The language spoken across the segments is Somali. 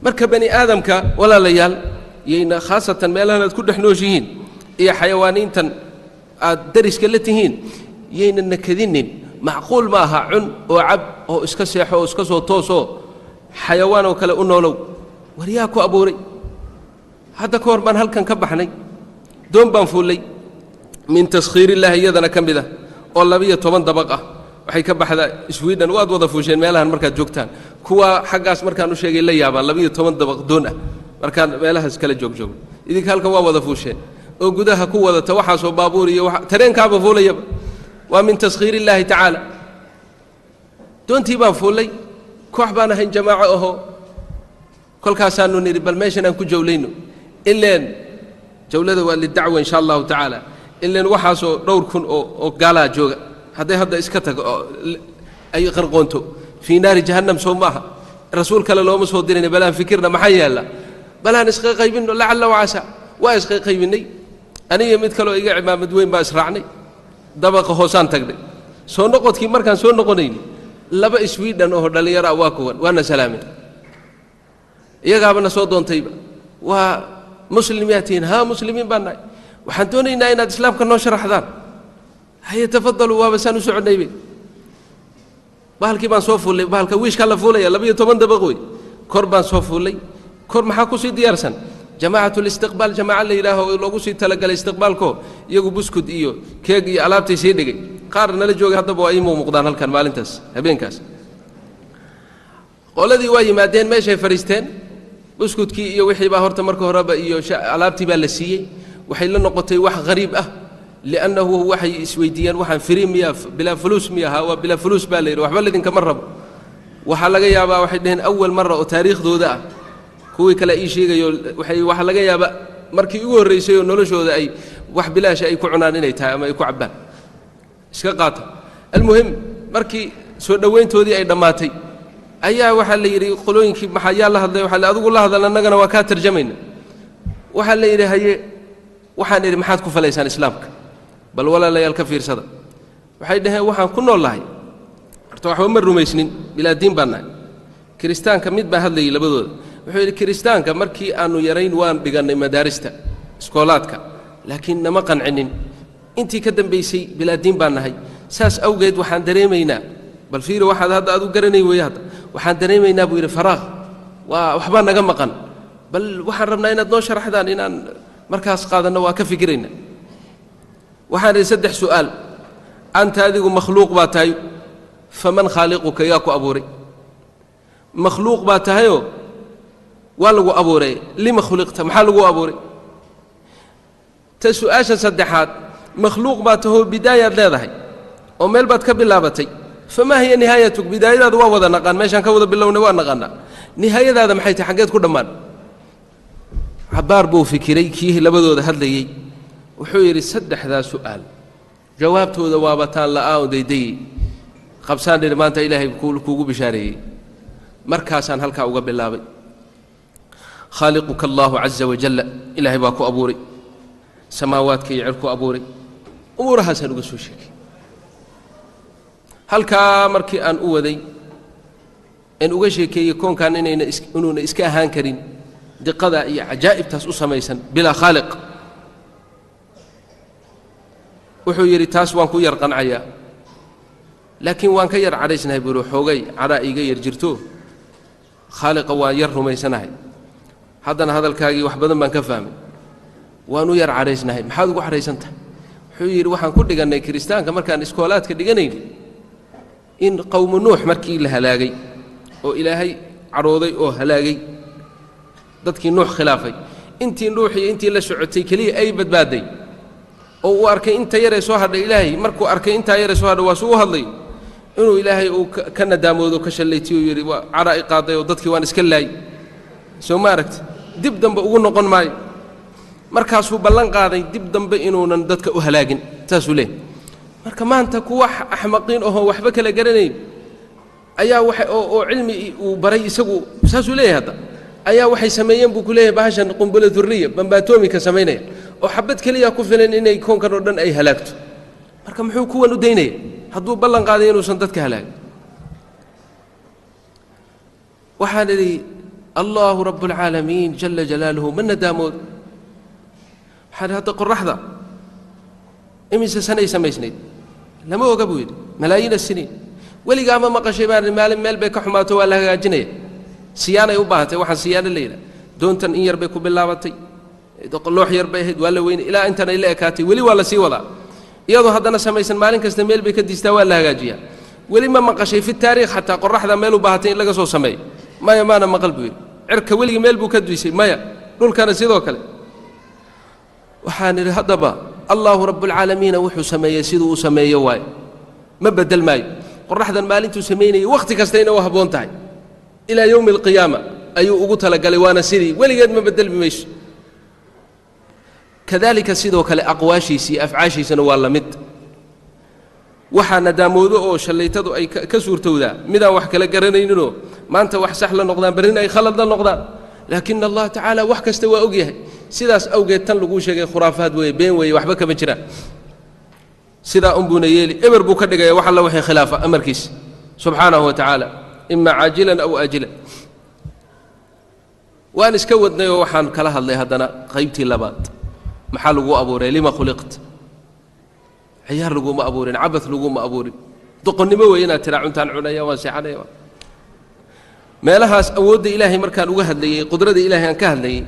marka bani aadamka walaalayaal yeyna khaasatan meelahan aad ku dhex nooshihiin iyo xayawaaniintan aad dariska la tihiin yeyna nakadinin macquul ma aha cun oo cab oo iska seexo oo iska soo tooso xayawaan oo kale u noolow wariyaa ku abuuray hadda ka hor baan halkan ka baxnay doon baan fuulay min taskhiirillahi iyadana ka mid ah oo 12 dabaq ah waxay ka baxdaa Sweden waad wada fuusheen meelahan markaad joogtaan kuwa xaggaas markaan u sheegay la yaabaan 12 dabaq doon ah markaan meelahaas kala joogjoog idinka halkan waa wada fuusheen oo gudaha ku wadata waxa soo baabuur iyo tareenkaaba fuulaya waa min taskhiirillahi ta'ala doontii baan fuulay koox baan ahayn jamaaco oo kolkaasaanu niri bal meeshan aan ku jawlayno ileen jawlada waa lidacwa insha Allah ta'ala ileen waxa soo dhowr kun oo gaala jooga hadda iska tago ay qarqoonto fi naari jahannam soomaha rasuul kale looma soo dirin balaan fikirna maxay yaala balaan isqa qaybino la'alla wa asa waa isqa qaybinay aniga mid kale oo iga cimaamad weyn baa israacnay dabaqa hoosaan tagnay soo noqodkii markaan soo noqonayn laba Sweden oo dhalinyaro waa kuwan waana salaamay iyagaabana soo doontayba waa muslimiyatiin ha muslimiin baanay waxaan doonaynaa inaad islaamka noo sharaxdaan هيا تفضلوا وابسان سعودي بالكي بان صوفولي بالك ويش كلا فولي لبي تومن دبغوي كربان صوفولي كور محاكو سي ديارسن جماعه الاستقبال جماعه لا اله الا الله سي تلقى الاستقبالكو يغو بسكوت iyo keeg iyo alaabtay sii dhigay qaar nala joogay hadaba waa iimo muuqdaan halkan maalintaas habeenkaas qoladii waa yimaadeen meeshay fariisteen buskudkii iyo wixii baa horta marka horeba iyo alaabtii baa la siiyay waxay la noqotay wax qariib ah لأنه وحي سويديان وحن فريميا بلا فلوس مياها وبلا فلوس بالير وحبل الذين كمرب وحلقة يابا وحدين أول مرة وتاريخ ذو ذا كوي كلا أي شيء وحي وحلقة يابا مركي يقول رئيسي ونلوش ذا أي وح بلا شيء يكونان نيتها ما يكون عبان إسكاقاته المهم مركي سودوين تودي أي دماتي أيها وحل يري يقولون كيف محيا الله هذا وحل أذوق الله هذا لأننا جنا وكاتر جمين وحل يري هي وحن يري محاتكم فليسان إسلامك بل ولا لا الكفير صدق وحيدها وحن كنا الله ارتوح عمر رميسنين بلا دين بنا كريستان كميد بهذا اللي لبدو وحيد كريستان كمركي أنو يرين وان بجن مدارسته سكولاتك لكن ما قنعنين أنتي كدم بيسي بلا دين بنا هاي ساس أوجد وحن دريمينا بل فير واحد هذا أدو قرني وياه وحن دريمينا بوير فراغ وحبنا جم قن بل وحرمنا إن 12 حدان إن مركز قادنا وكفكرنا وحان يسدح سؤال أنت هذه مخلوق باتاي فمن خالقك ياكو أبوري مخلوق باتايو والغو أبوري لما خلقت محلغو أبوري تسؤال سدحات مخلوق باته بداية لا وميل بات كبلابتي فما هي نهايتك بداية هذا وضع نقان ماشان كوضا بالله ونوان نقانا نهاية هذا محيتي حقيت كل مان عبار بو فكري كيه لبدو ده هدلي وحير السدح ذا سؤال جوابته ذوابتان لآو ديدي خبسان لما أنت إلهي كوكو بشاري مركاسان هلكا وقبل الله خالقك الله عز وجل إلهي باكو أبوري سماوات كي يعركو أبوري أمورها سنوك سوشيك هلكا مركي أن أوذي أن أغشي كي يكون كان إنون إسكاهان كريم دي قضاء عجائب تسوسها ميسا بلا خالق wuxuu yiri taas waan ku yar qancaya laakiin waan ka yar cadaysnahay buu xoogay cara iga yar jirto khaliqa waa yar rumaysanahay haddana hadalkaagii wax badan baan ka fahmay waanu yar cadaysnahay maxaad ugu xareysantahay wuxuu yiri waxaan ku dhiganay kristaanka markaan iskoolaadka dhiganayn in qowm nuux markii la halaagay oo ilaahay carooday oo halaagay dadkii nuux khilaafay intii nuux iyo intii la socotay kaliya ay badbaaday oo uu arkay inta yar ee soo hadhay ilaahay markuu arkay inta yar ee soo hadhay waa soo hadlay inuu ilaahay uu ka nadaamoodo ka shaleeyay oo yiri waa caraa'i qaaday oo dadkii waan iska laay soo ma aragti dib dambe ugu noqon maayo markaas uu ballan qaaday dib dambe inuunan dadka u halaagin taasuu leeyahay marka maanta kuwa axmaqiin oo waxba kala garanayn ayaa waxa oo cilmi uu baray isagu saasuu leeyahay hadda ayaa waxay sameeyeen buu ku leeyahay bahashan qumbula dhurriya bambaatoomika sameynaya oo xabad kaliya ku filan inay koonkan oo dhan ay halaagto marka muxuu kuwan u deynay hadduu ballan qaaday inuusan dadka halaagin waxaan idhi الله رب العالمين جل جلاله من دامود حد هذا قرحذا إمس سنة سميسنيد لما هو قبويد ملايين السنين ولي قام ما قشيبان المال بيك حماته ولا جنيه سيانة يباهته وحن سيانة الليلة دون تنير بيكو باللابطي لوح يربيه ولا وين إلى أنتنا إلى كاتي ولي ولا سي ولا يضو هذا سميسن مالين كاستميل بك ديستوى ولا هاجيا ولي ما مقشي في التاريخ حتى قرح ذا ميلو باهتين لقى سو سمي ما يمانا ما قلبي عرك ولي ميل بكدويسي ما دول كان سيدو كله وحان هدبا الله رب العالمين وحو سمي سيدو سمي واي ما بدل ماي قرح ذا مالين تسميني وقت كاستينا وهبون تاي إلى يوم القيامة أيو أقول لك وانا سيدي ولي قد ما بدل بميش كذلك سيدو كلا أقواشي سي أفعاشي سنوال مد waxaana daamoodo oo shallaytadu ay ka suurtowdaa midaan wax kala garanayninoo maanta wax sax la noqdaan barin ay khalad la noqdaan laakiin allah tacaala wax kasta waa og yahay sidaas awgeed tan lagu sheegay khuraafaad weeye been weeye waxba kama jiraan sidaa unbuuna yeeli eber buu ka dhigaya wax alla wixii khilaafa amarkiisa subxaanahu wa tacaala ima caajilan aw aajilan waan iska wadnay oo waxaan kala hadlay haddana qaybtii labaad maxaa lagu abuuray lima khuliqt عيار لقوم أبورين عبث لقوم أبورين دقني ما وينا ترى عنتان عنايا واسعنا ما لها أود إلهي مركان وجهد لي قدرة إلهي أن كهد لي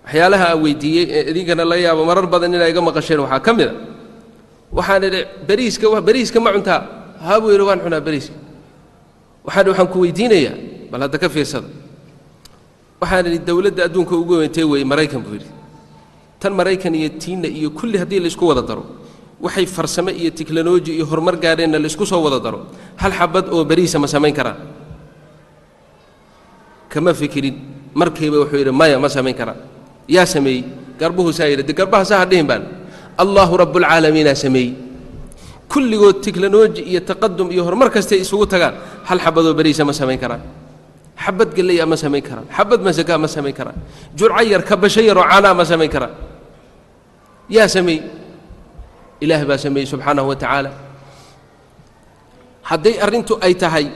حيالها ويدي ذيك أنا لا يا مرر بدن لا يجمع قشين وحكمنا وحنا بريس كما عنتها هابو يروان حنا بريس وحنا وحن كويدين يا بل هذا كفي صدق وحنا الدولة أدون كوجو تسوي مرايكن بوري تن مرايكن يتين كل هذه اللي سكوا ضروا waxay farsamo iyo tiknoolaji iyo horumar gaareen la isku soo wada daro hal xabad oo bariisa ma sameyn karaan kama fikirin markayba wuxuu yiri maya ma sameyn karaan yaa sameey garbuhu saayir garbaha saa hadeen baan Allahu rabbul alamin sameey kulligood tiknoolaji iyo taqaddum iyo horumar kasta isugu tagaan hal xabad oo bariisa ma sameyn karaan xabad galay ma sameyn karaan xabad masaka ma sameyn karaan jurca yar ka bashayr oo caana ma sameyn karaan yaa sameey إله باسمي سبحانه وتعالى حدي أرنتو أي تهي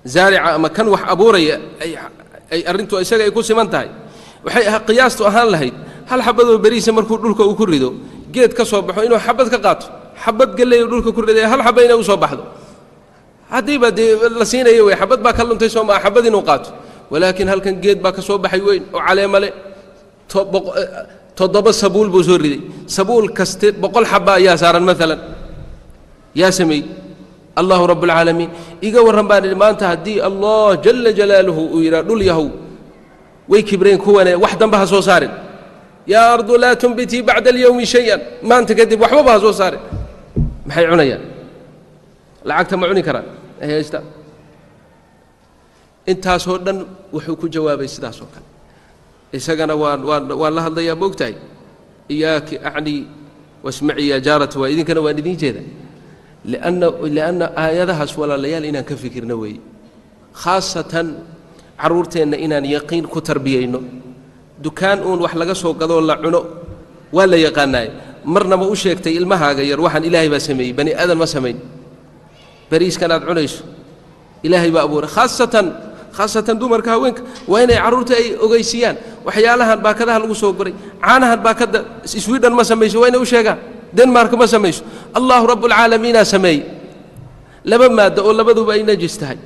زارع ما كان وح أبوري أي أرنتو أي شيء يكون سمنتهاي وحي قياسته أهان لهيد هل حبذو بريس مركو دولك وكردو جيت كصوبحو إنه حبذ كقاطو حبذ قال لي دولك كردو هل حبينا وصوبحو هدي بدي لسينا يوي حبذ باكلم تيسو ما حبذ نقاطو ولكن هل كان جيت باك صوبحي وين وعليه ملئ تضب سبول بزوري سبول كست بقول حبا يا سارا مثلا يا سمي الله رب العالمين إيجا ورمبان ما أنت هدي الله جل جلاله ويرا دول يهو ويكبرين كوانا وحدا بها سو صار يا أرض لا تنبتي بعد اليوم شيئا ما أنت كذب وحبا بها سو صار محي عنيا لعقت معوني كران هي استا انت سودن وحكو جوابي سدا سوكان إسقنا وان الله الله يا موقتي إياك أعني واسمعي يا جارة وإذن كانوا والدين جدا لأن آياتها سوال الليال إنا كفكر نوي خاصة عرورتين إنا يقين كتربية إنه دكان أون وحلقة سوق قدول لعنو ولا يقاناي مرنا ما أشيكتي المها غير وحن إلهي بسمي بني آدم ما سمي بريس كانت عنيش إلهي بأبور خاصة دمر كهوينك وين عرورتي أي أجيسيان وحيالها باكدها الوسوق بري عنها باكد سويدن ما سميش وين وشجع دنمارك ما سميش الله رب العالمين سمي لما مادة ولا بدو بين جستهاي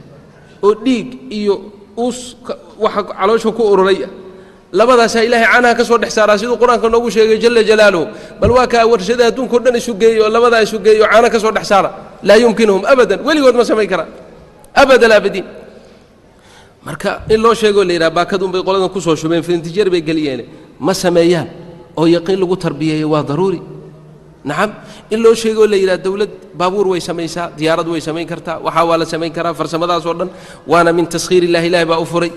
وديك إيو أوس وحق على وجهه كورية لما ذا سإلهي عنها كسر حسارة سيد القرآن كنا نقول شيء جل جلاله بل واقع ورشدها دون كلنا يسوقي ولا ما ذا يسوقي عنها كسر حسارة لا يمكنهم أبدا ولي قد ما سمي كرا أبدا لا بدين marka in loo sheego leeyahay baakadun bay qoladan ku soo shubeen fiintijeer bay galiyeen ma sameeyaan oo yaqiin lagu tarbiyeeyo waa daruuri nacam in loo sheego leeyahay dawlad baabuur way sameeysaa diyaarad way sameyn kartaa waxa waa la sameyn karaa farsamadaas oo dhan waana min tasxiir ilaahi baa u furay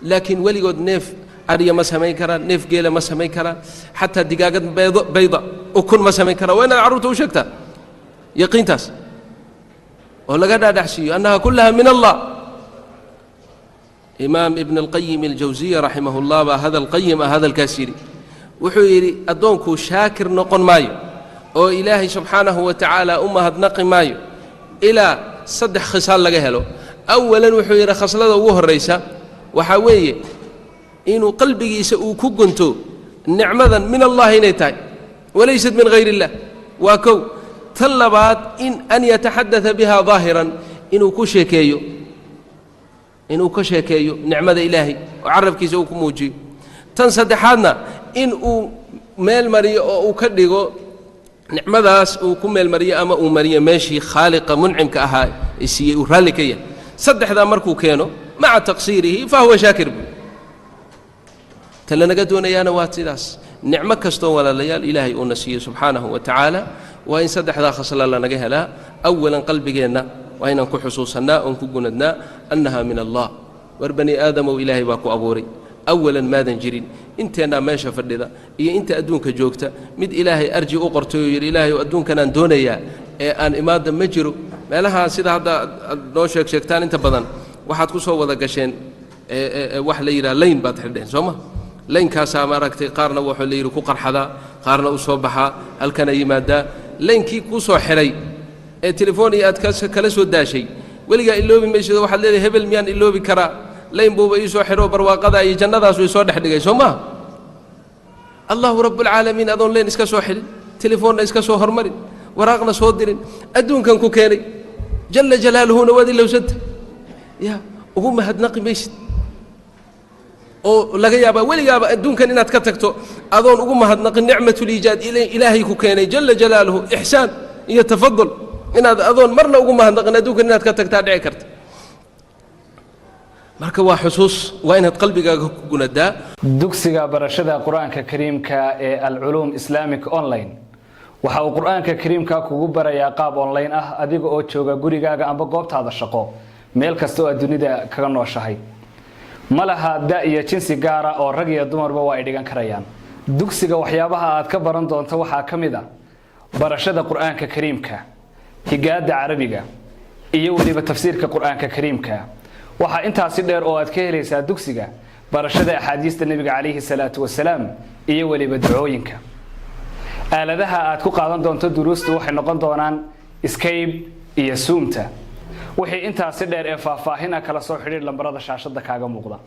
laakiin waligood neef ariya ma sameyn karaan neef geela ma sameyn karaan xataa digaagad bayda ukun ma sameyn karaan waa inaad carruurta u sheegtaa yaqiintaas oo laga dhaadhacsiiyo annaha kullaha min allah إمام ابن القيم الجوزية رحمه الله هذا القيم هذا الكاسيري وحيري أدونكو شاكر نقن مايو أو إلهي سبحانه وتعالى أمهد نقن مايو إلى صدح خصال لقهلو أولا وحيري خصلة وهو الرئيسة وحوي إنه قلبي يسأوكو كنتو نعمة من الله نيتاي وليست من غير الله وكو طلبات أن يتحدث بها ظاهرا إنه كشيكيو نعمة إلهي وعرف كيسوكو موجي تنصدحنا إنه ميل مريء أو كدغو نعمداس او كمل مريء اما او مريء ماشي خالق منعم كاها اسي ورالكيه صدخدا markuu keeno مع تقصيره فهو شاكر تلنا قدونيانا واتيداس نعمه كستو ولا ليال الهي او نسيه سبحانه وتعالى وان صدخدا خصل الله نغا هلا اولا قلبينا وان ان كحسوسنا ان كغندنا انها من الله وربني ادم والهي باكو ابوري اولا ماذا جرين انتنا ماشى فديدا iyo inta adduunka joogta mid ilaahay arji u qortay yiri ilaahay adduunkan aan doonaya ee aan imaada ma jiro meelaha sida hadda noo sheegtaan inta badan waxaad ku soo wada gasheen wax la yiraahdo leen baad xidheen Soomaa leen kaas ama aragtay qaarna wuxuu la yiri ku qarxada qaarna u soo baxa halkan ay yimaada leenkii ku soo xiray ee telefoon aad kala soo daashay waliga iloobi meeshada waxaad leedahay hebel miyaan iloobi karaa لين بوبا يسو حرو برواقدا اي جناداس وي سو دخدغاي سوما الله رب العالمين اذون لين اسكا سو خيل تليفون اسكا سو هرمرين وراقنا سو ديرين ادون كان كو كيني جل جلاله نودي لو سد يا وهم هدنقي ميش او لغا يابا ولي يابا ادون كان اناد كتغتو اذون وهم هدنقي نعمه الايجاد الهي كو كيني جل جلاله احسان يتفضل اناد اذون مرنا وهم هدنقي ادون كان اناد كتغتا دحي كرت marka waa xusuus waa inaad qalbigaaga ku gunadaa dugsiga barashada quraanka kariimka ee al-ulum islamic online waxa uu quraanka kariimka kugu barayaa qaab online ah adiga oo jooga gurigaaga amba goobtaada shaqo meel kasta oo dunida kaga nooshahay malaha da iyo jinsi gaar ah oo rag iyo dumarba waa ay dhigan karayaan dugsiga waxyaabaha aad ka baran doonto waxa kamid ah barashada quraanka kariimka higaada carabiga iyo waliba tafsiirka quraanka kariimka waxa intaasi dheer oo aad ka helaysaa dugsiga barashada axaadiista nabiga kaleeyhi salaatu wasalaam iyo waliba ducooyinka aaladaha aad ku qaadan doonto duruustu waxay noqon doonaan Skype iyo Zoom-ta wixii intaasi dheer ee faahfaahin kala soo xiriir lambarada shaashada kaaga muuqda